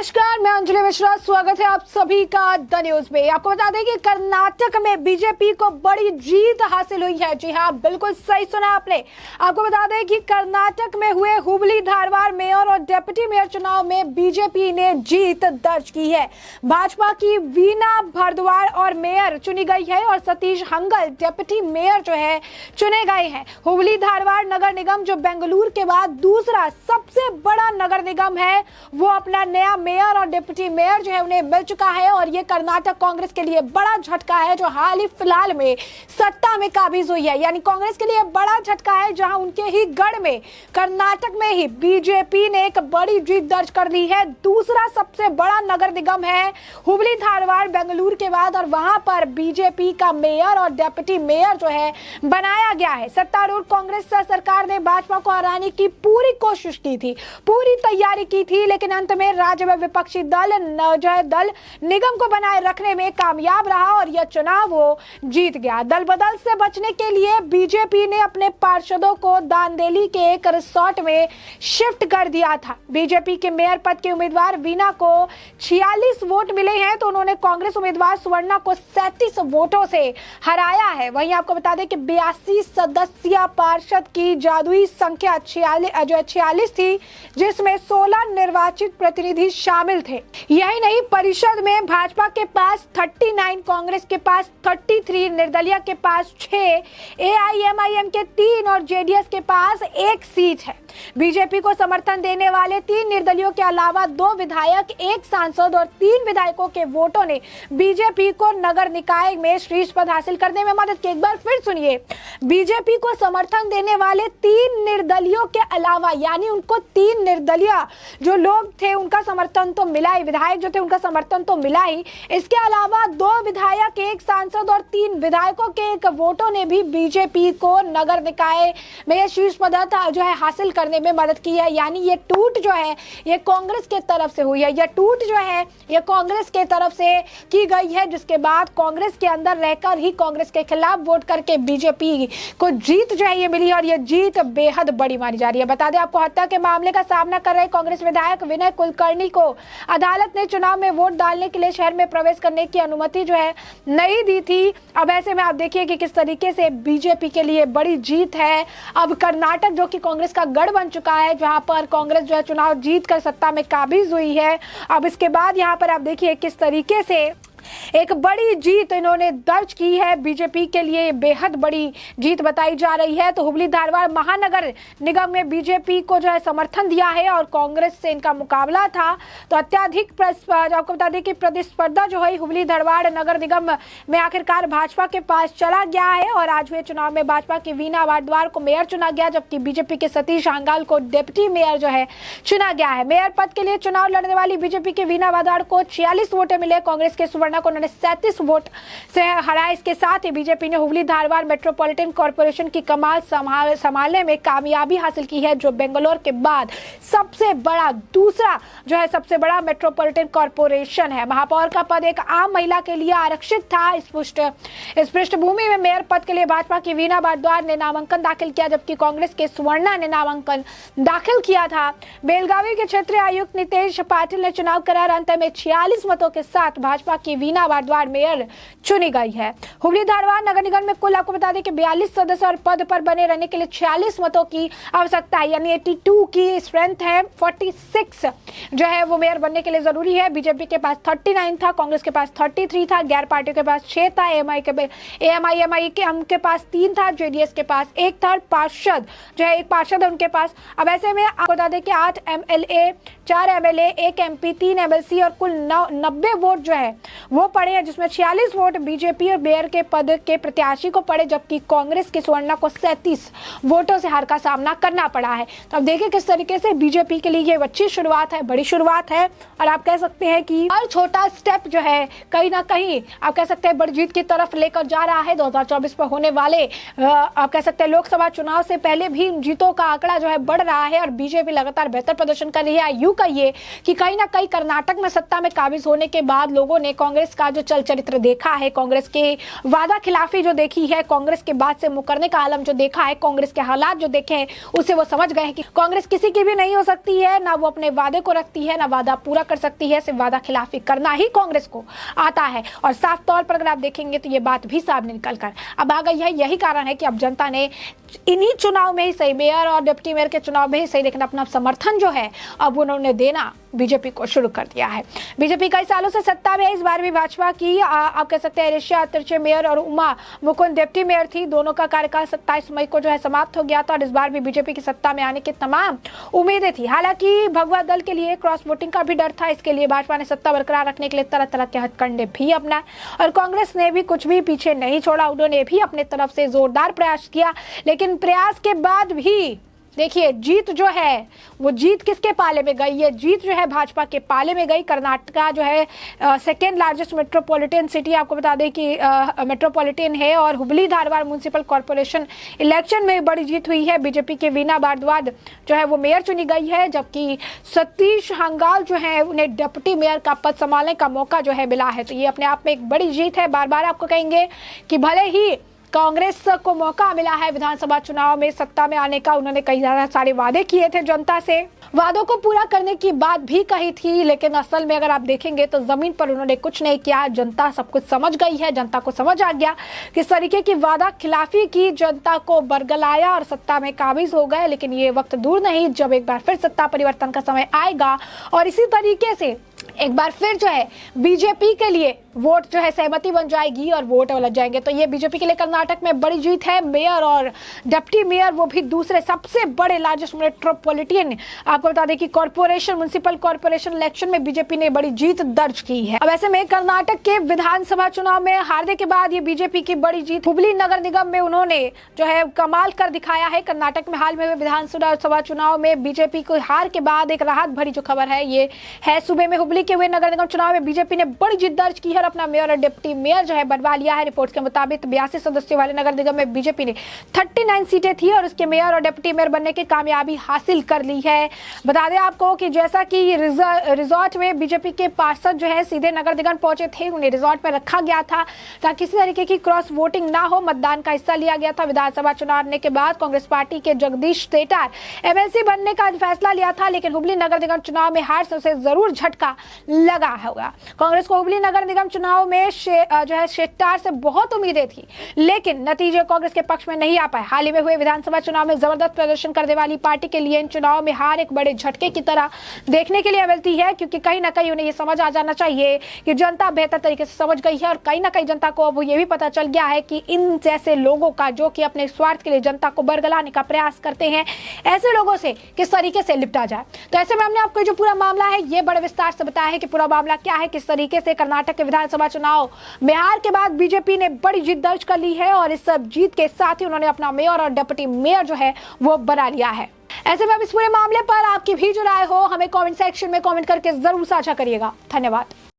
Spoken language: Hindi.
नमस्कार, मैं अंजलि मिश्रा। स्वागत है आप सभी का द न्यूज में। आपको बता दें कि कर्नाटक में बीजेपी को बड़ी जीत हासिल हुई है। जी हां, बिल्कुल सही सुना आपने। आपको बता दें कि कर्नाटक में हुए हुबली धारवाड़ मेयर और डिप्टी मेयर चुनाव में बीजेपी ने जीत दर्ज की है। भाजपा की वीणा भारद्वाज और मेयर चुनी गई है और सतीश हंगल डिप्टी मेयर जो है चुने गए हैं। हुबली धारवाड़ नगर निगम जो बेंगलुरु के बाद दूसरा सबसे बड़ा नगर निगम है, वो अपना नया मेयर और डिप्टी मेयर जो है उन्हें मिल चुका है और ये कर्नाटक कांग्रेस के लिए बड़ा झटका है जो हाल ही फिलहाल में सत्ता में काबिज हुई है। यानी कांग्रेस के लिए बड़ा झटका है जहां उनके ही गढ़ में कर्नाटक में ही बीजेपी ने एक बड़ी जीत दर्ज कर ली है। दूसरा सबसे बड़ा नगर निगम है हुबली धारवाड़ बेंगलुरु के बाद और वहां पर बीजेपी का मेयर और डिप्टी मेयर जो है बनाया गया है। सत्तारूढ़ कांग्रेस सरकार ने भाजपा को हराने की पूरी कोशिश की थी, पूरी तैयारी की थी, लेकिन अंत में राज्य में विपक्षी दल निगम को बनाए रखने में कामयाब रहा और यह चुनाव वो जीत गया। दल बदल से बचने के लिए बीजेपी ने अपने पार्षदों को दांदेली के एक रिसोर्ट में शिफ्ट कर दिया था। बीजेपी के मेयर पद के उम्मीदवार वीणा को 46 वोट मिले हैं तो उन्होंने कांग्रेस उम्मीदवार सुवर्णा को 37 वोटों से हराया है। वहीं आपको बता दें कि 82 सदस्यीय पार्षद की जादुई संख्या 46 थी, जिसमें 16 निर्वाचित प्रतिनिधि शामिल थे। यही नहीं, परिषद में भाजपा के पास 39, कांग्रेस के पास 33, निर्दलीय के पास 6, एआईएमआईएम के 3 और जेडीएस के पास 1 सीट है। बीजेपी को समर्थन देने वाले 3 निर्दलियों के अलावा 2 विधायक, 1 सांसद और 3 विधायकों के वोटों ने बीजेपी को नगर निकाय में शीर्ष पद हासिल करने में मदद की। एक बार फिर सुनिए, बीजेपी को समर्थन देने वाले 3 निर्दलियों के अलावा, यानी उनको 3 निर्दलीय जो लोग थे उनका समर्थन तो मिला ही, विधायक जो थे उनका समर्थन तो मिला ही, इसके अलावा 2 विधायक, 1 सांसद और 3 विधायकों के 1 वोटों ने भी बीजेपी को नगर निकाय में शीर्ष पद जो है हासिल करने में मदद की है। यानी ये टूट जो है ये कांग्रेस के तरफ से हुई है, ये टूट जो है ये कांग्रेस के तरफ से की गई है, जिसके बाद कांग्रेस के अंदर रहकर ही कांग्रेस के खिलाफ वोट करके बीजेपी को जीत जो है ये मिली और ये जीत बेहद बड़ी मानी जा रही है। बता दें आपको, हत्या के मामले का सामना कर रहे कांग्रेस विधायक विनय कुलकर्णी को अदालत ने चुनाव में वोट डालने के लिए शहर में प्रवेश करने की अनुमति जो है नहीं दी थी। अब ऐसे में आप देखिए कि किस तरीके से बीजेपी के लिए बड़ी जीत है। अब कर्नाटक जो कि कांग्रेस का गढ़ बन चुका है, जहां पर कांग्रेस जो है चुनाव जीत कर सत्ता में काबिज हुई है, अब इसके बाद यहां पर आप देखिए किस तरीके से एक बड़ी जीत इन्होंने दर्ज की है। बीजेपी के लिए बेहद बड़ी जीत बताई जा रही है। तो हुबली धारवाड़ महानगर निगम में बीजेपी को जो है समर्थन दिया है और कांग्रेस से इनका मुकाबला था। तो अत्याधिक आपको बता दें कि प्रतिस्पर्धा जो है हुबली धारवाड़ नगर निगम में आखिरकार भाजपा के पास चला गया है और आज हुए चुनाव में भाजपा की वीणा भारद्वाज को मेयर चुना गया, जबकि बीजेपी के सतीश हंगल को डिप्टी मेयर जो है चुना गया है। मेयर पद के लिए चुनाव लड़ने वाली बीजेपी के वीणा भारद्वाज को 46 वोटें मिले, कांग्रेस के सुवर्णा को उन्होंने 37 वोट से हराया। इसके साथ ही बीजेपी ने हुबली धारवाड़ मेट्रोपॉलिटन कॉर्पोरेशन की कमान संभालने में कामयाबी हासिल की है, जो बेंगलोर के बाद सबसे बड़ा दूसरा जो है सबसे बड़ा मेट्रोपॉलिटन कॉर्पोरेशन है। महापौर का पद एक आम महिला के लिए आरक्षित था। इस पृष्ठभूमि में मेयर पद के लिए भाजपा की वीणा भारद्वाज ने नामांकन दाखिल किया, जबकि कांग्रेस के सुवर्णा ने नामांकन दाखिल किया था। बेलगावी के क्षेत्रीय आयुक्त नितेश पाटिल ने चुनाव करार अंत में 46 मतों के साथ भाजपा की वीणा भारद्वाज मेयर चुनी गई है। हुबली धारवाड़ नगर निगम में कुल आपको बता दें कि 42 सदस्य और पद पर बने रहने के लिए 46 मतों की आवश्यकता है, यानी 82 की स्ट्रेंथ है। 46 जो है वो मेयर बनने के लिए जरूरी है। बीजेपी के पास 39 था, कांग्रेस के पास 33 था, गैर पार्टियों के पास 6 था, एएमआईएमआई के पास 3 था, जेडीएस के पास 1 था, पार्षद जो है 1 पार्षद है उनके पास। अब ऐसे में आपको बता दें कि 8 एमएलए, 4 एमएलए, 1 एमपी, 3 एमएलसी और कुल 90 वोट जो है वो पड़े हैं, जिसमें 46 वोट बीजेपी और मेयर के पद के प्रत्याशी को पड़े, जबकि कांग्रेस के सुवर्णा को 37 वोटों से हार का सामना करना पड़ा है। तो अब देखिए किस तरीके से बीजेपी के लिए ये अच्छी शुरुआत है, बड़ी शुरुआत है और आप कह सकते हैं कि हर छोटा स्टेप जो है कहीं ना कहीं आप कह सकते हैं बड़ी जीत की तरफ लेकर जा रहा है। 2024 में होने वाले आप कह सकते हैं लोकसभा चुनाव से पहले भी जीतों का आंकड़ा जो है बढ़ रहा है और बीजेपी लगातार बेहतर प्रदर्शन कर रही है। यूं कहिए कि कहीं ना कहीं कर्नाटक में सत्ता में काबिज होने के बाद लोगों ने कांग्रेस कांग्रेस का जो चल चरित्र देखा है, कांग्रेस के वादा खिलाफी जो देखी है, कांग्रेस के बाद से मुकरने का आलम जो देखा है, कांग्रेस के हालात जो देखे हैं, उससे वो समझ गए हैं कि कांग्रेस किसी की भी नहीं हो सकती है, ना वो अपने वादे को रखती है, ना वादा पूरा कर सकती है। सिर्फ वादा खिलाफी करना ही कांग्रेस को आता है। और साफ तौर पर अगर आप देखेंगे तो ये बात भी सामने निकल कर अब आ गई है। यही कारण है कि अब जनता ने इन्हीं चुनाव में ही सही, मेयर और डिप्टी मेयर के चुनाव में ही सही, लेकिन अपना समर्थन जो है अब उन्होंने देना बीजेपी को शुरू कर दिया है। बीजेपी कई सालों से सत्ता में है, इस बार भी भाजपा की आप कह सकते हैं ऋषा तिरछे मेयर और उमा मुकुंद डिप्टी मेयर थी। दोनों का कार्यकाल 27 मई को जो है समाप्त हो गया था और इस बार भी बीजेपी की सत्ता में आने की तमाम उम्मीदें थी। हालांकि भगवा दल के लिए क्रॉस वोटिंग का भी डर था, इसके लिए भाजपा ने सत्ता बरकरार रखने के लिए तरह तरह के हथकंडे भी अपनाए और कांग्रेस ने भी कुछ भी पीछे नहीं छोड़ा। उन्होंने भी अपने तरफ से जोरदार प्रयास किया, लेकिन प्रयास के बाद भी देखिए जीत जो है वो जीत किसके पाले में गई है? जीत जो है भाजपा के पाले में गई। कर्नाटका जो है सेकेंड लार्जेस्ट मेट्रोपॉलिटन सिटी, आपको बता दें कि मेट्रोपॉलिटन है और Hubli Dharwad municipal corporation election में बड़ी जीत हुई है। बीजेपी के वीना भारद्वाज जो है वो मेयर चुनी गई है, जबकि सतीश हंगाल जो है उन्हें डिप्टी मेयर का पद संभालने का मौका जो है मिला है। तो ये अपने आप में एक बड़ी जीत है। बार बार आपको कहेंगे कि भले ही कांग्रेस को मौका मिला है विधानसभा चुनाव में सत्ता में आने का, उन्होंने कई सारे वादे किए थे जनता से, वादों को पूरा करने की बात भी कही थी, लेकिन असल में अगर आप देखेंगे तो जमीन पर उन्होंने कुछ नहीं किया। जनता सब कुछ समझ गई है, जनता को समझ आ गया किस तरीके की वादा खिलाफी की, जनता को बरगलाया और सत्ता में काबिज हो गए। लेकिन ये वक्त दूर नहीं जब एक बार फिर सत्ता परिवर्तन का समय आएगा और इसी तरीके से एक बार फिर जो है बीजेपी के लिए वोट जो है सहमति बन जाएगी और वोट उलझ जाएंगे। तो ये बीजेपी के लिए कर्नाटक में बड़ी जीत है। मेयर और डिप्टी मेयर वो भी दूसरे सबसे बड़े लार्जेस्ट मेट्रोपॉलिटन आपको बता दें कि कॉर्पोरेशन म्युनिसिपल कॉर्पोरेशन इलेक्शन में बीजेपी ने बड़ी जीत दर्ज की है। अब ऐसे में कर्नाटक के विधानसभा चुनाव में हारने के बाद ये बीजेपी की बड़ी जीत। हुबली नगर निगम में उन्होंने जो है कमाल कर दिखाया है। कर्नाटक में हाल में हुए विधानसभा चुनाव में बीजेपी को हार के बाद एक राहत भरी जो खबर है ये है, सुबह में हुबली के हुए नगर निगम चुनाव में बीजेपी ने बड़ी जीत दर्ज की है और अपना मेयर और डिप्टी मेयर जो है बनवा लिया है। रिपोर्ट्स के मुताबिक 82 सदस्यों वाले नगर निगम में बीजेपी ने 39 सीटें थी और उसके मेयर और डिप्टी मेयर बनने की कामयाबी हासिल कर ली है। बता दें आपको कि जैसा कि रिजॉर्ट में बीजेपी के पार्षद जो है सीधे नगर निगम पहुंचे थे, उन्हें रिजॉर्ट में रखा गया था ताकि किसी तरीके की क्रॉस वोटिंग ना हो। मतदान का हिस्सा लिया गया था। विधानसभा चुनाव हारने के बाद कांग्रेस पार्टी के जगदीश सेठार एमएलसी बनने का फैसला लिया था, लेकिन हुबली नगर निगम चुनाव में हार से उसे जरूर झटका लगा होगा। कांग्रेस को हुबली नगर निगम चुनाव में जो है शेट्टार से बहुत उम्मीदें थी, लेकिन नतीजे कांग्रेस के पक्ष में नहीं आ पाए। हाल ही में हुए विधानसभा चुनाव में जबरदस्त प्रदर्शन करने वाली पार्टी के लिए इन चुनाव में हार एक बड़े झटके की तरह देखने के लिए मिलती है, क्योंकि कहीं ना कहीं उन्हें यह समझ आ जाना चाहिए कि जनता बेहतर तरीके से समझ गई है और कहीं ना कहीं जनता को अब ये भी पता चल गया है कि इन जैसे लोगों का जो कि अपने स्वार्थ के लिए जनता को बरगलाने का प्रयास करते हैं, ऐसे लोगों से किस तरीके से निपटा जाए। तो ऐसे में हमने आपको जो पूरा मामला है ये बड़े विस्तार से बताया है कि पूरा मामला क्या है, किस तरीके से कर्नाटक के विधानसभा चुनाव में हार के बाद बीजेपी ने बड़ी जीत दर्ज कर ली है और इस सब जीत के साथ ही उन्होंने अपना मेयर और डिप्टी मेयर जो है वो बना लिया है। ऐसे में अब इस पूरे मामले पर आपकी भी जो राय हो हमें कमेंट सेक्शन में कमेंट करके जरूर साझा करिएगा। धन्यवाद।